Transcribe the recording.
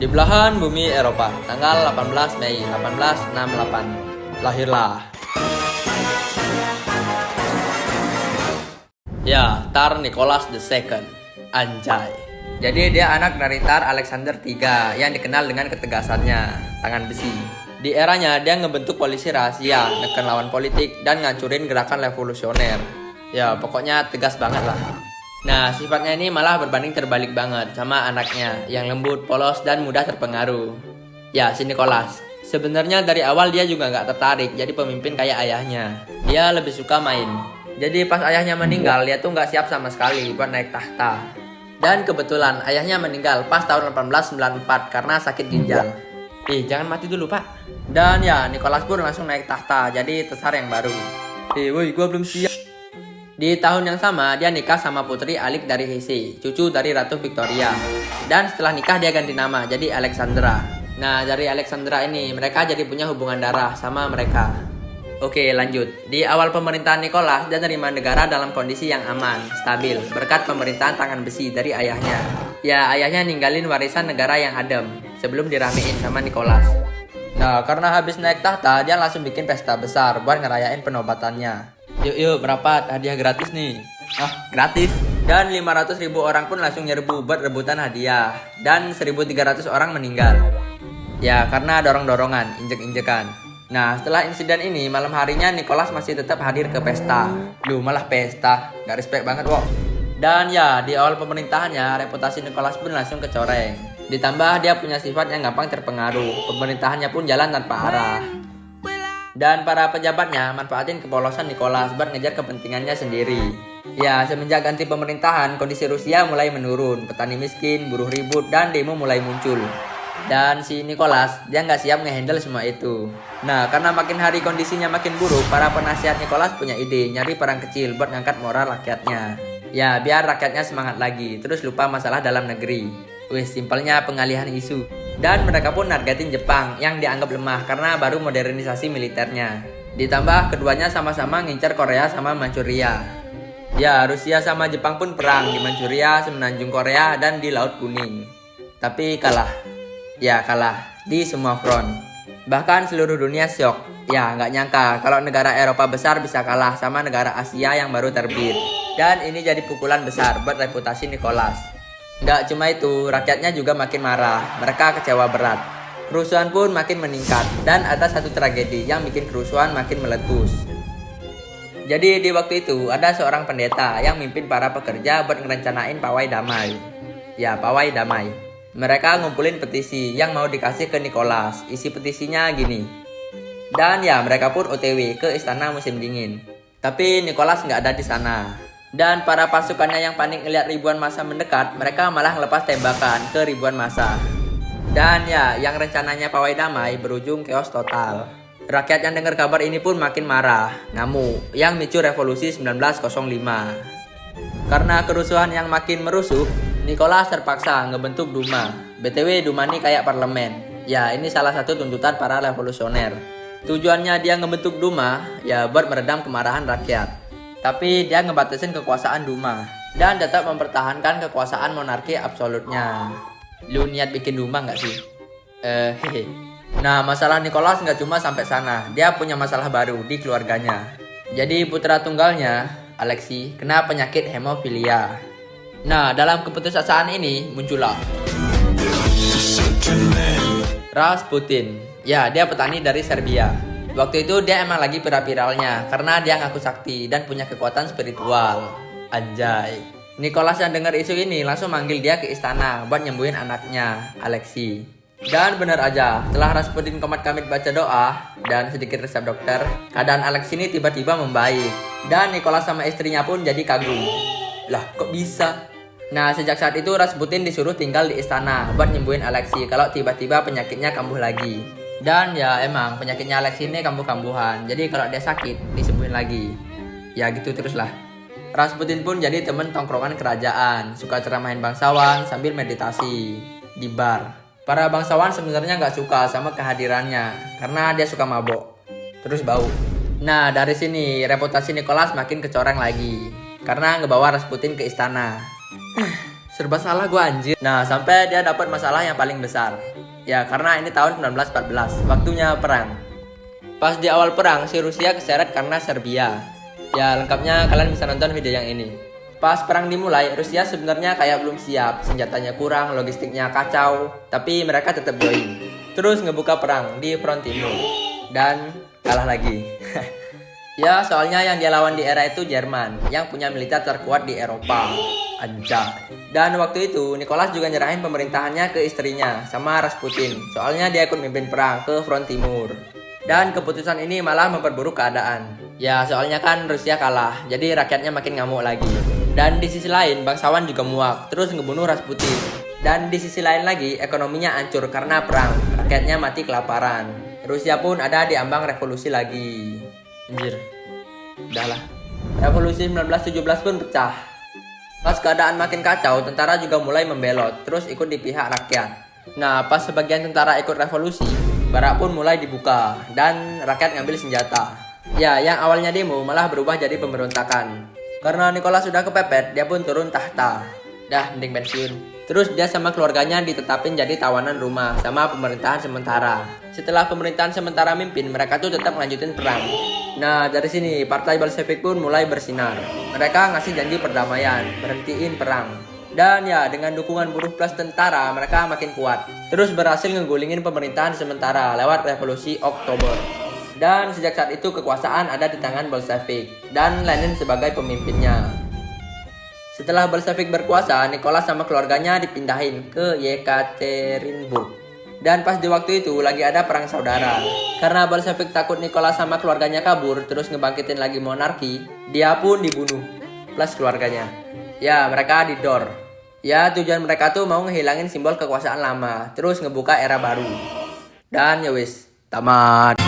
Di belahan bumi Eropa, tanggal 18 Mei 1868, lahirlah. Ya, Tsar Nicholas II. Anjay. Jadi dia anak dari Tsar Alexander III yang dikenal dengan ketegasannya, tangan besi. Di eranya dia ngebentuk polisi rahasia, neken lawan politik, dan ngancurin gerakan revolusioner. Ya, pokoknya tegas banget lah. Nah, sifatnya ini malah berbanding terbalik banget sama anaknya yang lembut, polos, dan mudah terpengaruh. Ya, si Nicholas. Sebenarnya dari awal dia juga nggak tertarik jadi pemimpin kayak ayahnya. Dia lebih suka main. Jadi pas ayahnya meninggal, dia tuh nggak siap sama sekali buat naik tahta. Dan kebetulan ayahnya meninggal pas tahun 1894 karena sakit ginjal. Jangan mati dulu, Pak. Dan ya, Nicholas pun langsung naik tahta jadi Tsar yang baru. Woi, gua belum siap. Di tahun yang sama, dia nikah sama putri Alik dari Hesse, cucu dari Ratu Victoria. Dan setelah nikah dia ganti nama jadi Alexandra. Nah, dari Alexandra ini mereka jadi punya hubungan darah sama mereka. Oke, lanjut. Di awal pemerintahan Nicholas, dia menerima negara dalam kondisi yang aman, stabil, berkat pemerintahan tangan besi dari ayahnya. Ya, ayahnya ninggalin warisan negara yang adem sebelum diramein sama Nicholas. Nah, karena habis naik tahta, dia langsung bikin pesta besar buat ngerayain penobatannya. Yuk, merapat, hadiah gratis nih. Gratis? Dan 500.000 orang pun langsung nyerbu buat rebutan hadiah. Dan 1.300 orang meninggal. Ya, karena dorong-dorongan, injek-injekan. Nah, setelah insiden ini, malam harinya Nicholas masih tetap hadir ke pesta. Malah pesta, gak respect banget kok. Dan ya, di awal pemerintahannya, reputasi Nicholas pun langsung kecoreng. Ditambah dia punya sifat yang gampang terpengaruh. Pemerintahannya pun jalan tanpa arah. Dan para pejabatnya manfaatin kepolosan Nicholas buat ngejar kepentingannya sendiri. Ya, semenjak ganti pemerintahan, kondisi Rusia mulai menurun. Petani miskin, buruh ribut, dan demo mulai muncul. Dan si Nicholas, dia nggak siap ngehandle semua itu. Nah, karena makin hari kondisinya makin buruk, para penasihat Nicholas punya ide nyari perang kecil buat ngangkat moral rakyatnya. Ya, biar rakyatnya semangat lagi, terus lupa masalah dalam negeri. Simpelnya pengalihan isu. Dan mereka pun nargetin Jepang yang dianggap lemah karena baru modernisasi militernya. Ditambah keduanya sama-sama ngincar Korea sama Manchuria. Ya, Rusia sama Jepang pun perang di Manchuria, semenanjung Korea, dan di Laut Kuning. Tapi kalah. Ya, kalah di semua front. Bahkan seluruh dunia syok. Ya, nggak nyangka kalau negara Eropa besar bisa kalah sama negara Asia yang baru terbit. Dan ini jadi pukulan besar buat reputasi Nicholas. Nggak cuma itu, rakyatnya juga makin marah. Mereka kecewa berat. Kerusuhan pun makin meningkat. Dan ada satu tragedi yang bikin kerusuhan makin meletus. Jadi di waktu itu ada seorang pendeta yang mimpin para pekerja buat ngerencanain pawai damai. Ya, pawai damai. Mereka ngumpulin petisi yang mau dikasih ke Nicholas. Isi petisinya gini. Dan ya, mereka pun OTW ke istana musim dingin. Tapi Nicholas nggak ada di sana. Dan para pasukannya yang panik ngeliat ribuan massa mendekat, mereka malah ngelepas tembakan ke ribuan massa. Dan ya, yang rencananya pawai damai berujung chaos total. Rakyat yang dengar kabar ini pun makin marah, ngamuk, yang micu revolusi 1905. Karena kerusuhan yang makin merusuh, Nicholas terpaksa ngebentuk Duma. BTW Duma ini kayak parlemen. Ya, ini salah satu tuntutan para revolusioner. Tujuannya dia ngebentuk Duma, ya buat meredam kemarahan rakyat. Tapi dia ngebatasin kekuasaan Duma dan tetap mempertahankan kekuasaan monarki absolutnya. Lu niat bikin Duma nggak sih? Nah, masalah Nicholas nggak cuma sampai sana. Dia punya masalah baru di keluarganya. Jadi putra tunggalnya, Alexei, kena penyakit hemofilia. Nah, dalam keputusasaan ini muncullah Rasputin. Ya, dia petani dari Serbia. Waktu itu dia emang lagi viral-viralnya karena dia ngaku sakti dan punya kekuatan spiritual. Anjay. Nicholas yang dengar isu ini langsung manggil dia ke istana buat nyembuhin anaknya, Alexei. Dan bener aja, setelah Rasputin komat-kamit baca doa dan sedikit resep dokter, keadaan Alexei ini tiba-tiba membaik. Dan Nicholas sama istrinya pun jadi kagum. Lah, kok bisa? Nah, sejak saat itu Rasputin disuruh tinggal di istana buat nyembuhin Alexei kalau tiba-tiba penyakitnya kambuh lagi. Dan ya emang penyakitnya Alex ini kambuh-kambuhan. Jadi kalau dia sakit disembuhin lagi. Ya gitu teruslah. Rasputin pun jadi temen tongkrongan kerajaan. Suka ceramahin bangsawan sambil meditasi di bar. Para bangsawan sebenarnya nggak suka sama kehadirannya karena dia suka mabok. Terus bau. Nah, dari sini reputasi Nicholas makin kecoreng lagi karena ngebawa Rasputin ke istana. Serba salah gua anjir. Nah, sampai dia dapat masalah yang paling besar. Ya, karena ini tahun 1914, waktunya perang. Pas di awal perang, si Rusia keseret karena Serbia. Ya, lengkapnya kalian bisa nonton video yang ini. Pas perang dimulai, Rusia sebenarnya kayak belum siap, senjatanya kurang, logistiknya kacau, tapi mereka tetap join. Terus ngebuka perang di front timur dan kalah lagi. Ya, soalnya yang dia lawan di era itu Jerman, yang punya militer terkuat di Eropa. Anjay. Dan waktu itu Nicholas juga nyerahin pemerintahannya ke istrinya sama Rasputin. Soalnya dia ikut mimpin perang ke front timur. Dan keputusan ini malah memperburuk keadaan. Ya, soalnya kan Rusia kalah, jadi rakyatnya makin ngamuk lagi. Dan di sisi lain, bangsawan juga muak, terus ngebunuh Rasputin. Dan di sisi lain lagi, ekonominya hancur karena perang. Rakyatnya mati kelaparan. Rusia pun ada di ambang revolusi lagi. Anjir. Udahlah. Revolusi 1917 pun pecah. Pas keadaan makin kacau, tentara juga mulai membelot, terus ikut di pihak rakyat. Nah, pas sebagian tentara ikut revolusi, barak pun mulai dibuka, dan rakyat ngambil senjata. Ya, yang awalnya demo malah berubah jadi pemberontakan. Karena Nicholas sudah kepepet, dia pun turun tahta. Dah, mending pensiun. Terus dia sama keluarganya ditetapin jadi tawanan rumah sama pemerintahan sementara. Setelah pemerintahan sementara mimpin, mereka tuh tetap lanjutin perang. Nah, dari sini partai Bolshevik pun mulai bersinar. Mereka ngasih janji perdamaian, berhentiin perang. Dan ya, dengan dukungan buruh plus tentara, mereka makin kuat. Terus berhasil ngegulingin pemerintahan sementara lewat revolusi Oktober. Dan sejak saat itu kekuasaan ada di tangan Bolshevik dan Lenin sebagai pemimpinnya. Setelah Bolshevik berkuasa, Nicholas sama keluarganya dipindahin ke Yekaterinburg. Dan pas di waktu itu lagi ada perang saudara. Karena Bolshevik takut Nicholas sama keluarganya kabur terus ngebangkitin lagi monarki, dia pun dibunuh plus keluarganya. Ya, mereka didor. Ya, tujuan mereka tuh mau ngehilangin simbol kekuasaan lama, terus ngebuka era baru. Dan ya wis, tamat.